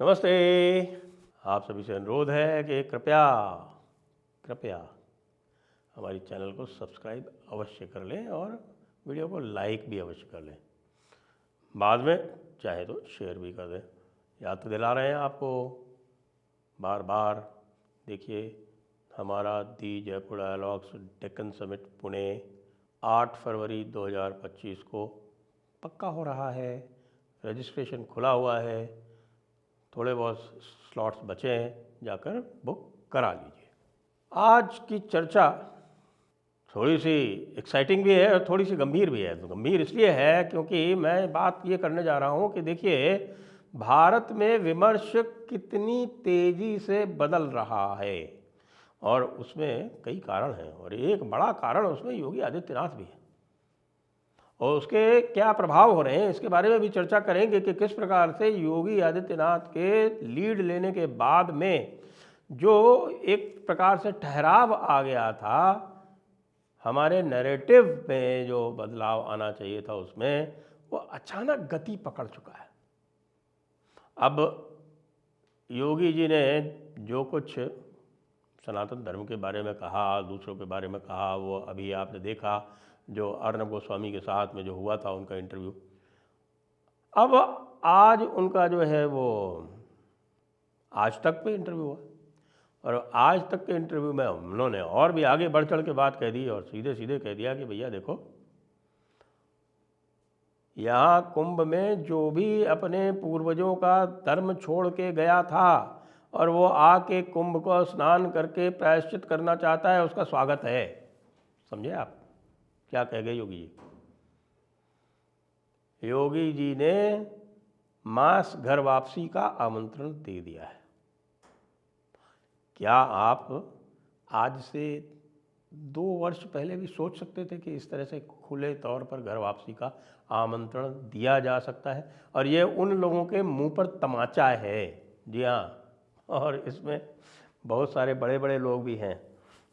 नमस्ते। आप सभी से अनुरोध है कि कृपया कृपया हमारी चैनल को सब्सक्राइब अवश्य कर लें और वीडियो को लाइक भी अवश्य कर लें। बाद में चाहे तो शेयर भी कर दें। याद तो दिला रहे हैं आपको बार बार। देखिए, हमारा दी जयपुर डायलॉग्स डेक्कन समिट पुणे 8 फरवरी 2025 को पक्का हो रहा है। रजिस्ट्रेशन खुला हुआ है, थोड़े बहुत स्लॉट्स बचे हैं, जाकर बुक करा लीजिए। आज की चर्चा थोड़ी सी एक्साइटिंग भी है और थोड़ी सी गंभीर भी है। तो गंभीर इसलिए है क्योंकि मैं बात ये करने जा रहा हूँ कि देखिए, भारत में विमर्श कितनी तेज़ी से बदल रहा है और उसमें कई कारण हैं और एक बड़ा कारण उसमें योगी आदित्यनाथ भी है और उसके क्या प्रभाव हो रहे हैं, इसके बारे में भी चर्चा करेंगे कि किस प्रकार से योगी आदित्यनाथ के लीड लेने के बाद में जो एक प्रकार से ठहराव आ गया था, हमारे नैरेटिव में जो बदलाव आना चाहिए था उसमें वो अचानक गति पकड़ चुका है। अब योगी जी ने जो कुछ सनातन धर्म के बारे में कहा, दूसरों के बारे में कहा, वो अभी आपने देखा जो अर्नब गोस्वामी के साथ में जो हुआ था उनका इंटरव्यू। अब आज उनका जो है वो आज तक पे इंटरव्यू हुआ और आज तक के इंटरव्यू में उन्होंने और भी आगे बढ़ चढ़ के बात कह दी और सीधे सीधे कह दिया कि भैया देखो, यहाँ कुंभ में जो भी अपने पूर्वजों का धर्म छोड़ के गया था और वो आके कुंभ को स्नान करके प्रायश्चित करना चाहता है, उसका स्वागत है। समझे आप क्या कह गए योगी जी? योगी जी ने मास घर वापसी का आमंत्रण दे दिया है। क्या आप आज से 2 वर्ष पहले भी सोच सकते थे कि इस तरह से खुले तौर पर घर वापसी का आमंत्रण दिया जा सकता है? और ये उन लोगों के मुंह पर तमाचा है, जी हाँ, और इसमें बहुत सारे बड़े बड़े लोग भी हैं।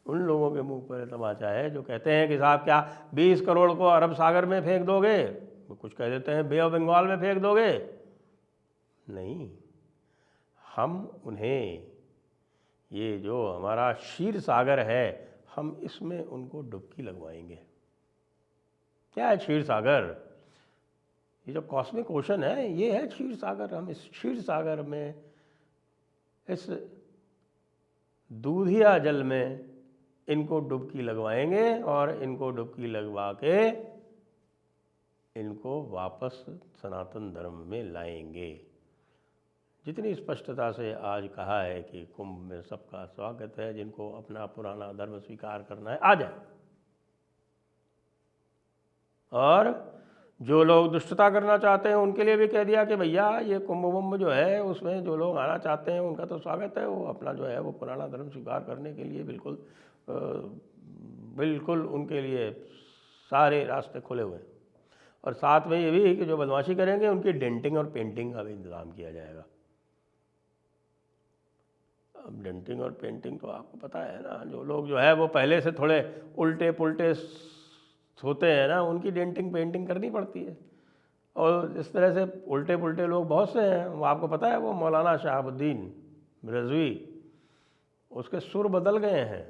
उन लोगों के मुंह पर तमाचा है जो कहते हैं कि साहब क्या 20 करोड़ को अरब सागर में फेंक दोगे? वो कुछ कह देते हैं बे ऑफ बंगाल में फेंक दोगे। नहीं, हम उन्हें ये जो हमारा क्षीर सागर है, हम इसमें उनको डुबकी लगवाएंगे। क्या है क्षीर सागर? ये जो कॉस्मिक ओशन है, ये है क्षीर सागर। हम इस क्षीर सागर में, इस दूधिया जल में इनको डुबकी लगवाएंगे और इनको डुबकी लगवा के इनको वापस सनातन धर्म में लाएंगे। जितनी स्पष्टता से आज कहा है कि कुंभ में सबका स्वागत है, जिनको अपना पुराना धर्म स्वीकार करना है आ जाए, और जो लोग दुष्टता करना चाहते हैं उनके लिए भी कह दिया कि भैया ये कुंभ वुंभ जो है उसमें जो लोग आना चाहते हैं उनका तो स्वागत है, वो अपना जो है वो पुराना धर्म स्वीकार करने के लिए बिल्कुल उनके लिए सारे रास्ते खुले हुए हैं। और साथ में ये भी कि जो बदमाशी करेंगे उनकी डेंटिंग और पेंटिंग का भी इंतज़ाम किया जाएगा। अब डेंटिंग और पेंटिंग तो आपको पता है ना, जो लोग जो है वो पहले से थोड़े उल्टे पुल्टे होते हैं ना, उनकी डेंटिंग पेंटिंग करनी पड़ती है। और इस तरह से उल्टे पुल्टे लोग बहुत से हैं। वो आपको पता है, वो मौलाना शहाबुद्दीन रिजवी, उसके सुर बदल गए हैं,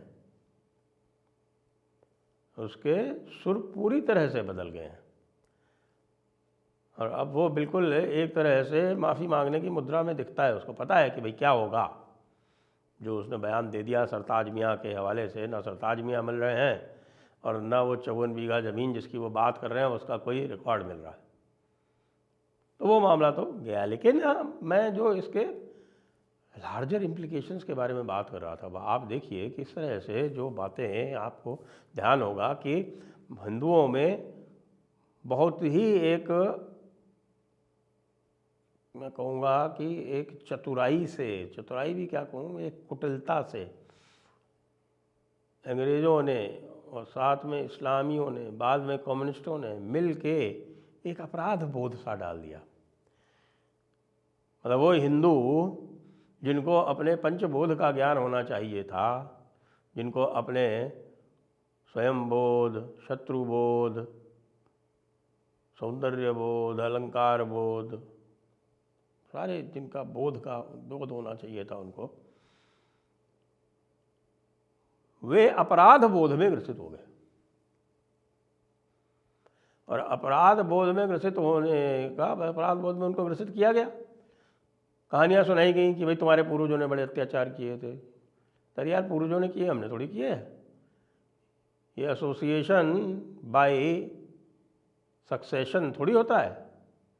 उसके सुर पूरी तरह से बदल गए हैं और अब वो बिल्कुल एक तरह से माफ़ी मांगने की मुद्रा में दिखता है। उसको पता है कि भाई क्या होगा। जो उसने बयान दे दिया सरताज मियाँ के हवाले से, ना सरताज मियाँ मिल रहे हैं और ना वो 54 बीघा ज़मीन जिसकी वो बात कर रहे हैं उसका कोई रिकॉर्ड मिल रहा है। तो वो मामला तो गया। लेकिन मैं जो इसके लार्जर इम्प्लीकेशंस के बारे में बात कर रहा था, आप देखिए किस तरह से जो बातें, आपको ध्यान होगा कि हिंदुओं में बहुत ही एक, मैं कहूँगा कि एक चतुराई से, चतुराई भी क्या कहूँ, एक कुटिलता से अंग्रेज़ों ने और साथ में इस्लामियों ने, बाद में कम्युनिस्टों ने मिल के एक अपराध बोध सा डाल दिया। मतलब वो हिंदू जिनको अपने पंचबोध का ज्ञान होना चाहिए था, जिनको अपने स्वयं बोध, शत्रु बोध, सौंदर्य बोध, अलंकार बोध, सारे जिनका बोध होना चाहिए था उनको, वे अपराध बोध में ग्रसित हो गए। और अपराध बोध में ग्रसित होने का, अपराध बोध में उनको ग्रसित किया गया। कहानियाँ सुनाई गई कि भाई तुम्हारे पूर्वजों ने बड़े अत्याचार किए थे। तर यार पूर्वजों ने किए, हमने थोड़ी किए। ये एसोसिएशन बाय सक्सेशन थोड़ी होता है,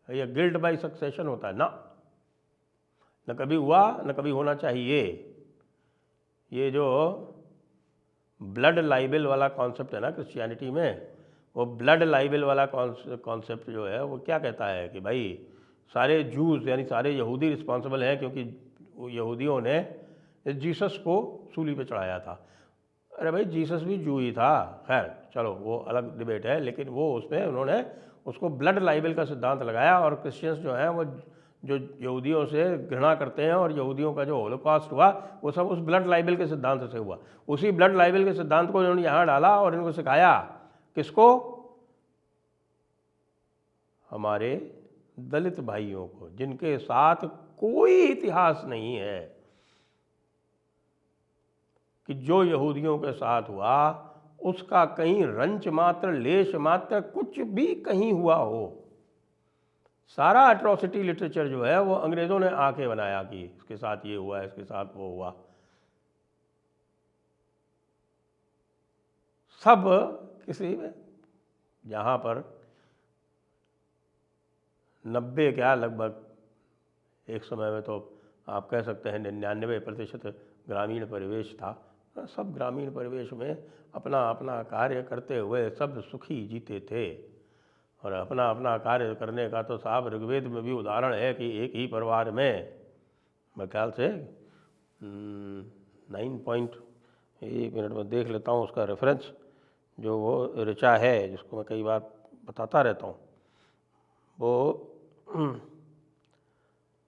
ये गिल्ट बाय सक्सेशन होता है ना, न कभी हुआ न कभी होना चाहिए। ये जो ब्लड लाइबल वाला कॉन्सेप्ट है ना क्रिश्चियनिटी में, वो ब्लड लाइबल वाला कॉन्सेप्ट जो है वो क्या कहता है कि भाई सारे जूस यानी सारे यहूदी रिस्पॉन्सिबल हैं, क्योंकि यहूदियों ने जीसस को सूली पे चढ़ाया था। अरे भाई जीसस भी जू ही था, खैर चलो वो अलग डिबेट है, लेकिन वो उसमें उन्होंने उसको ब्लड लाइबल का सिद्धांत लगाया। और क्रिश्चियंस जो हैं वो जो यहूदियों से घृणा करते हैं, और यहूदियों का जो होलोकॉस्ट हुआ वो सब उस ब्लड लाइबल के सिद्धांत से हुआ। उसी ब्लड लाइबल के सिद्धांत को इन्होंने यहाँ डाला और इनको सिखाया। किसको? हमारे दलित भाइयों को, जिनके साथ कोई इतिहास नहीं है कि जो यहूदियों के साथ हुआ उसका कहीं रंच मात्र, लेश मात्र, कुछ भी कहीं हुआ हो। सारा एट्रोसिटी लिटरेचर जो है वो अंग्रेज़ों ने आके बनाया कि इसके साथ ये हुआ, इसके साथ वो हुआ। सब किसी में, जहाँ पर 90 क्या लगभग एक समय में तो आप कह सकते हैं 99% ग्रामीण परिवेश था। सब ग्रामीण परिवेश में अपना अपना कार्य करते हुए सब सुखी जीते थे। और अपना अपना कार्य करने का तो साहब ऋग्वेद में भी उदाहरण है कि एक ही परिवार में, मैं ख्याल से 1 मिनट में देख लेता हूँ उसका रेफरेंस, जो वो ऋचा है जिसको मैं कई बार बताता रहता हूँ, वो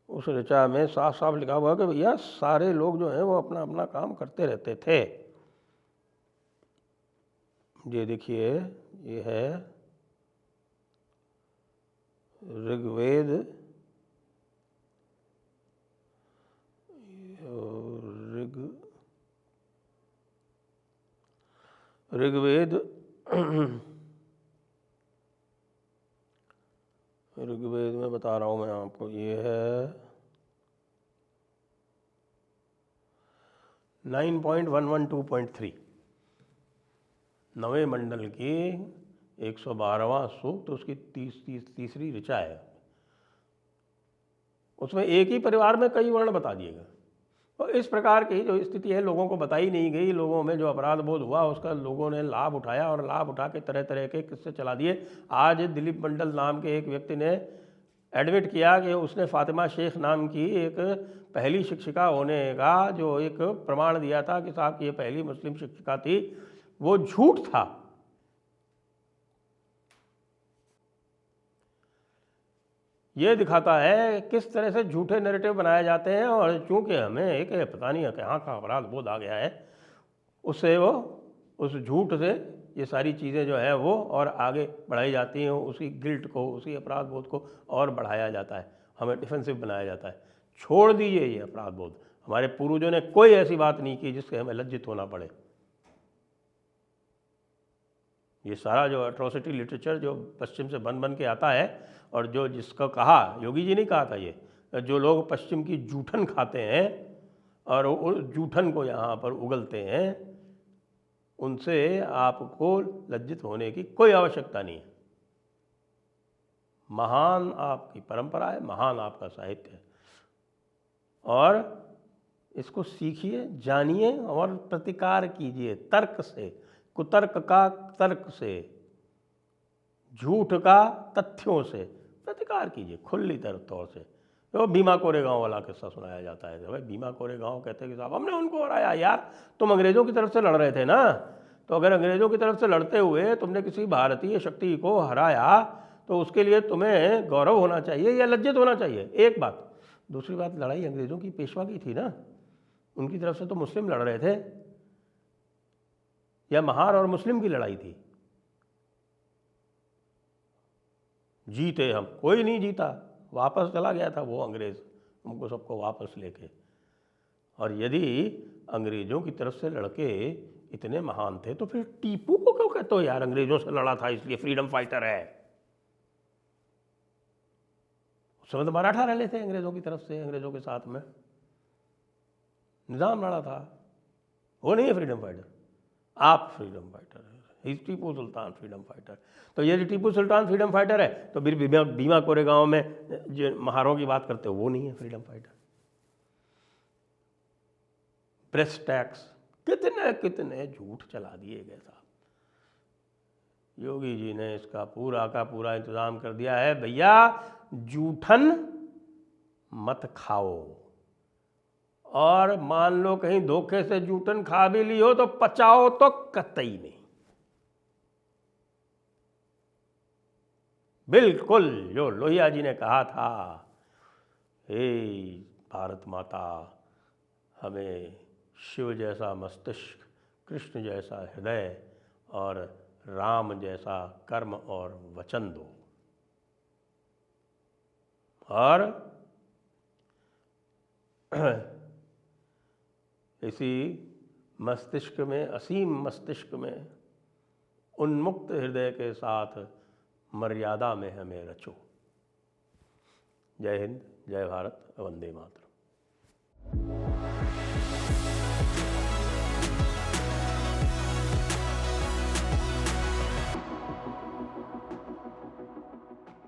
उस ऋचा में साफ साफ लिखा हुआ है कि भैया सारे लोग जो हैं वो अपना अपना काम करते रहते थे। ये देखिए, ये है ऋग्वेद ऋग्वेद में बता रहा हूँ मैं आपको, ये है 9.112.3 नवे मंडल की 112वां सूक्त, उसकी तीसरी ऋचा है। उसमें एक ही परिवार में कई वर्ण बता दिए गए। तो इस प्रकार की जो स्थिति है लोगों को बताई नहीं गई, लोगों में जो अपराध बोध हुआ उसका लोगों ने लाभ उठाया और लाभ उठा के तरह तरह के किस्से चला दिए। आज दिलीप मंडल नाम के एक व्यक्ति ने एडमिट किया कि उसने फातिमा शेख नाम की एक पहली शिक्षिका होने का जो एक प्रमाण दिया था कि साहब ये पहली मुस्लिम शिक्षिका थी, वो झूठ था। ये दिखाता है किस तरह से झूठे नैरेटिव बनाए जाते हैं। और चूंकि हमें एक पता नहीं कहाँ का अपराध बोध आ गया है, उससे वो उस झूठ से ये सारी चीज़ें जो है वो और आगे बढ़ाई जाती हैं, उसी गिल्ट को, उसी अपराध बोध को और बढ़ाया जाता है, हमें डिफेंसिव बनाया जाता है। छोड़ दीजिए ये अपराध बोध। हमारे पूर्वजों ने कोई ऐसी बात नहीं की जिससे हमें लज्जित होना पड़े। ये सारा जो एट्रोसिटी लिटरेचर जो पश्चिम से बन के आता है, और जो जिसका कहा, योगी जी ने कहा था, ये जो लोग पश्चिम की जूठन खाते हैं और उस जूठन को यहाँ पर उगलते हैं, उनसे आपको लज्जित होने की कोई आवश्यकता नहीं है। महान आपकी परंपरा है, महान आपका साहित्य है, और इसको सीखिए, जानिए और प्रतिकार कीजिए तर्क से, कुतर्क का तर्क से, झूठ का तथ्यों से प्रतिकार कीजिए खुली तौर से। तो भीमा कोरेगांव वाला किस्सा सुनाया जाता है। भाई भीमा कोरेगांव कहते हैं कि साहब हमने उनको हराया। यार तुम अंग्रेज़ों की तरफ से लड़ रहे थे ना, तो अगर अंग्रेज़ों की तरफ से लड़ते हुए तुमने किसी भारतीय शक्ति को हराया तो उसके लिए तुम्हें गौरव होना चाहिए या लज्जित होना चाहिए, एक बात। दूसरी बात, लड़ाई अंग्रेज़ों की पेशवा की थी ना, उनकी तरफ से तो मुस्लिम लड़ रहे थे, या महार और मुस्लिम की लड़ाई थी। जीते हम? कोई नहीं जीता, वापस चला गया था वो अंग्रेज़ उनको सबको वापस लेके। और यदि अंग्रेज़ों की तरफ से लड़के इतने महान थे तो फिर टीपू को क्यों कहते हो यार अंग्रेज़ों से लड़ा था इसलिए फ्रीडम फाइटर है? उस समय तो मराठा रह थे अंग्रेज़ों की तरफ से, अंग्रेज़ों के साथ में निज़ाम लड़ा था, वो नहीं है फ्रीडम फाइटर। आप फ्रीडम फाइटर है, टीपू सुल्तान फ्रीडम फाइटर। तो यदि टीपू सुल्तान फ्रीडम फाइटर है तो फिर भीमा कोरेगांव में जो महारों की बात करते हो वो नहीं है फ्रीडम फाइटर। प्रेस टैक्स, कितने कितने झूठ चला दिए गए साहब। योगी जी ने इसका पूरा का पूरा इंतजाम कर दिया है। भैया जूठन मत खाओ, और मान लो कहीं धोखे से जूठन खा भी ली हो तो पचाओ तो कतई नहीं। बिल्कुल जो लोहिया जी ने कहा था, हे भारत माता, हमें शिव जैसा मस्तिष्क, कृष्ण जैसा हृदय और राम जैसा कर्म और वचन दो। और इसी मस्तिष्क में, असीम मस्तिष्क में उन्मुक्त हृदय के साथ मर्यादा में हमें रचो। जय हिंद, जय भारत, वंदे मातरम।